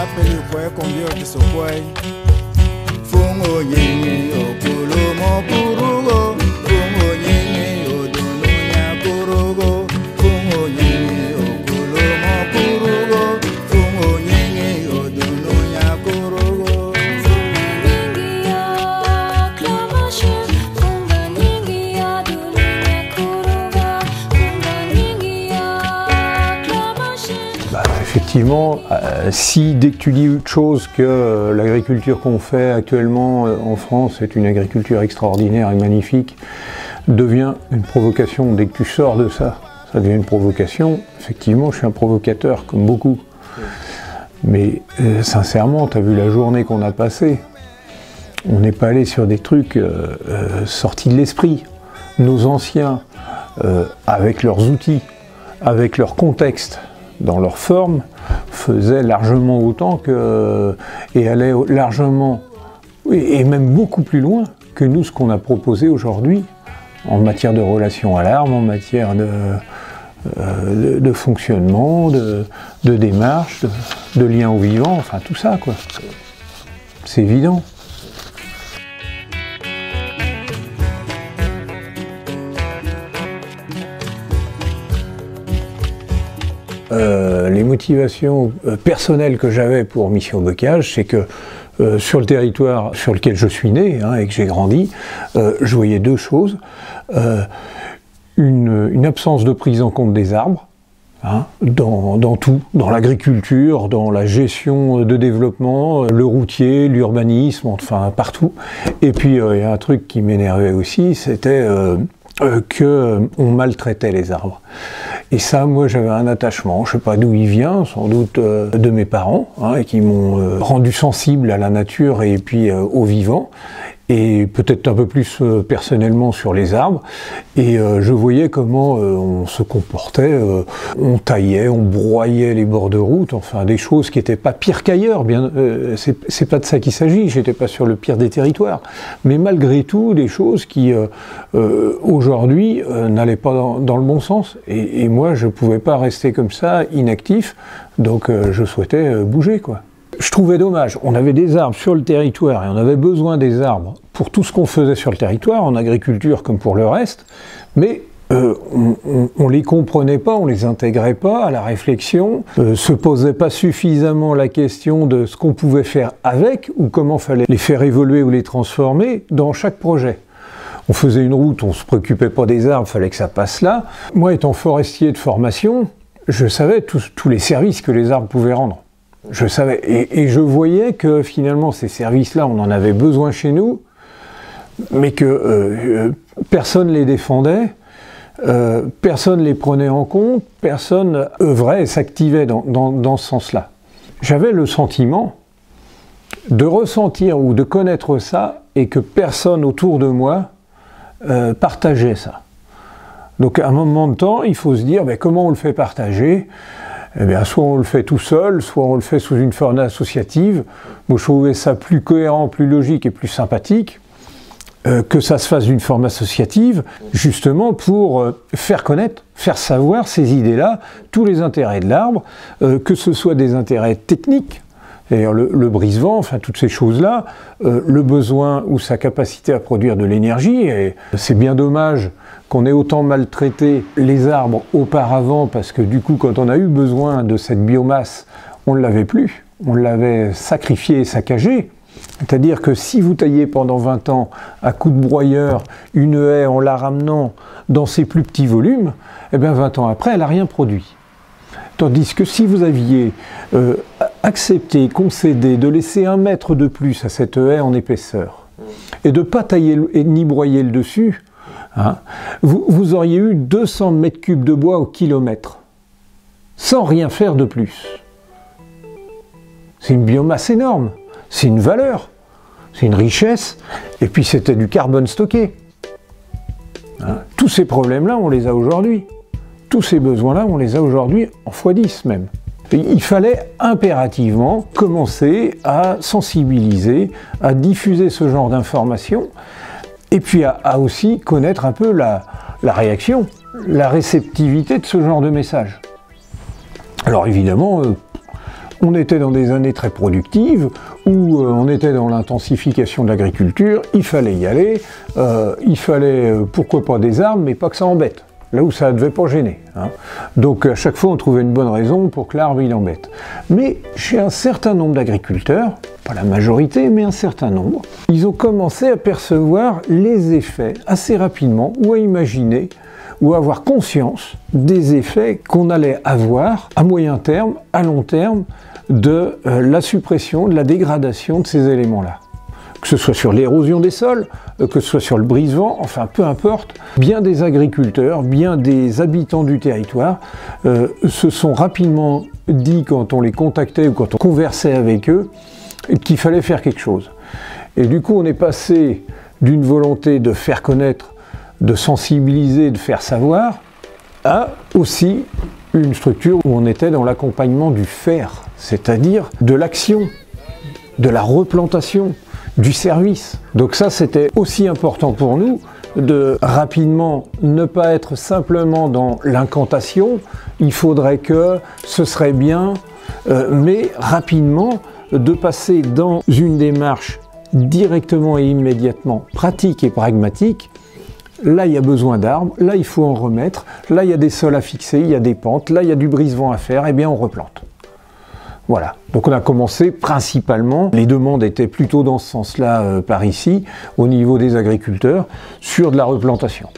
apeli kwe kombio kisokwe fungo nyingi okulumo purugo fungo nyingi odununya purugo fungo nyingi okulumo purugo fungo nyingi odununya purugo fungo nyingi acclamation fungo nyingi odununya purugo fungo nyingi acclamation. Effectivement, si dès que tu dis autre chose que l'agriculture qu'on fait actuellement en France est une agriculture extraordinaire et magnifique, devient une provocation, dès que tu sors de ça, ça devient une provocation. Effectivement, je suis un provocateur, comme beaucoup. Mais sincèrement, tu as vu la journée qu'on a passée. On n'est pas allé sur des trucs sortis de l'esprit. Nos anciens, avec leurs outils, avec leur contexte, dans leur forme, faisaient largement autant que, et allaient largement, et même beaucoup plus loin que nous, ce qu'on a proposé aujourd'hui en matière de relation à l'arbre, en matière de fonctionnement, de démarche, de lien au vivant, enfin tout ça, quoi. C'est évident. Les motivations personnelles que j'avais pour Mission Bocage, c'est que sur le territoire sur lequel je suis né et que j'ai grandi, je voyais deux choses. Une absence de prise en compte des arbres, dans tout, dans l'agriculture, dans la gestion de développement, le routier, l'urbanisme, enfin partout. Et puis il y a un truc qui m'énervait aussi, c'était qu'on maltraitait les arbres. Et ça, moi, j'avais un attachement, je sais pas d'où il vient, sans doute de mes parents, et qui m'ont rendu sensible à la nature et puis au vivant, et peut-être un peu plus personnellement sur les arbres. Et je voyais comment on se comportait, on taillait, on broyait les bords de route, enfin des choses qui n'étaient pas pires qu'ailleurs. Bien, c'est pas de ça qu'il s'agit, j'étais pas sur le pire des territoires, mais malgré tout des choses qui aujourd'hui n'allaient pas dans le bon sens. Et moi, je pouvais pas rester comme ça, inactif, donc je souhaitais bouger, quoi. Je trouvais dommage, on avait des arbres sur le territoire et on avait besoin des arbres pour tout ce qu'on faisait sur le territoire, en agriculture comme pour le reste, mais on les comprenait pas, on les intégrait pas à la réflexion, se posait pas suffisamment la question de ce qu'on pouvait faire avec ou comment fallait les faire évoluer ou les transformer dans chaque projet. On faisait une route, on se préoccupait pas des arbres, fallait que ça passe là. Moi, étant forestier de formation, je savais tous les services que les arbres pouvaient rendre. Je savais, et je voyais que finalement ces services-là, on en avait besoin chez nous, mais que personne ne les défendait, personne ne les prenait en compte, personne œuvrait et s'activait dans ce sens-là. J'avais le sentiment de ressentir ou de connaître ça et que personne autour de moi partageait ça. Donc à un moment de temps, il faut se dire comment on le fait partager. Eh bien, soit on le fait tout seul, soit on le fait sous une forme associative. Moi, je trouvais ça plus cohérent, plus logique et plus sympathique que ça se fasse d'une forme associative, justement pour faire connaître, faire savoir ces idées-là, tous les intérêts de l'arbre, que ce soit des intérêts techniques, d'ailleurs le brise-vent, enfin toutes ces choses-là, le besoin ou sa capacité à produire de l'énergie, et c'est bien dommage qu'on ait autant maltraité les arbres auparavant, parce que du coup, quand on a eu besoin de cette biomasse, on ne l'avait plus, on l'avait sacrifié et saccagé. C'est-à-dire que si vous taillez pendant 20 ans à coups de broyeur une haie en la ramenant dans ses plus petits volumes, eh bien 20 ans après, elle n'a rien produit. Tandis que si vous aviez accepté, concédé de laisser 1 mètre de plus à cette haie en épaisseur, et de ne pas tailler ni broyer le dessus, vous auriez eu 200 mètres cubes de bois au kilomètre, sans rien faire de plus. C'est une biomasse énorme, c'est une valeur, c'est une richesse, et puis c'était du carbone stocké. Tous ces problèmes-là, on les a aujourd'hui. Tous ces besoins-là, on les a aujourd'hui en x10 même. Et il fallait impérativement commencer à sensibiliser, à diffuser ce genre d'informations, et puis à aussi connaître un peu la réaction, la réceptivité de ce genre de message. Alors évidemment, on était dans des années très productives, où on était dans l'intensification de l'agriculture, il fallait y aller, il fallait, pourquoi pas des arbres, mais pas que ça embête. Là où ça ne devait pas gêner. Hein. Donc à chaque fois on trouvait une bonne raison pour que l'arbre il embête. Mais chez un certain nombre d'agriculteurs, pas la majorité, mais un certain nombre, ils ont commencé à percevoir les effets assez rapidement, ou à imaginer, ou à avoir conscience des effets qu'on allait avoir à moyen terme, à long terme, de la suppression, de la dégradation de ces éléments-là. Que ce soit sur l'érosion des sols, que ce soit sur le brise-vent, enfin peu importe, bien des agriculteurs, bien des habitants du territoire se sont rapidement dit quand on les contactait ou quand on conversait avec eux qu'il fallait faire quelque chose. Et du coup on est passé d'une volonté de faire connaître, de sensibiliser, de faire savoir, à aussi une structure où on était dans l'accompagnement du faire, c'est-à-dire de l'action, de la replantation, du service. Donc ça, c'était aussi important pour nous de rapidement ne pas être simplement dans l'incantation, il faudrait que, ce serait bien, mais rapidement de passer dans une démarche directement et immédiatement pratique et pragmatique. Là, il y a besoin d'arbres, là, il faut en remettre, là, il y a des sols à fixer, il y a des pentes, là, il y a du brise-vent à faire, eh bien, on replante. Voilà, donc on a commencé principalement, les demandes étaient plutôt dans ce sens-là par ici, au niveau des agriculteurs, sur de la replantation.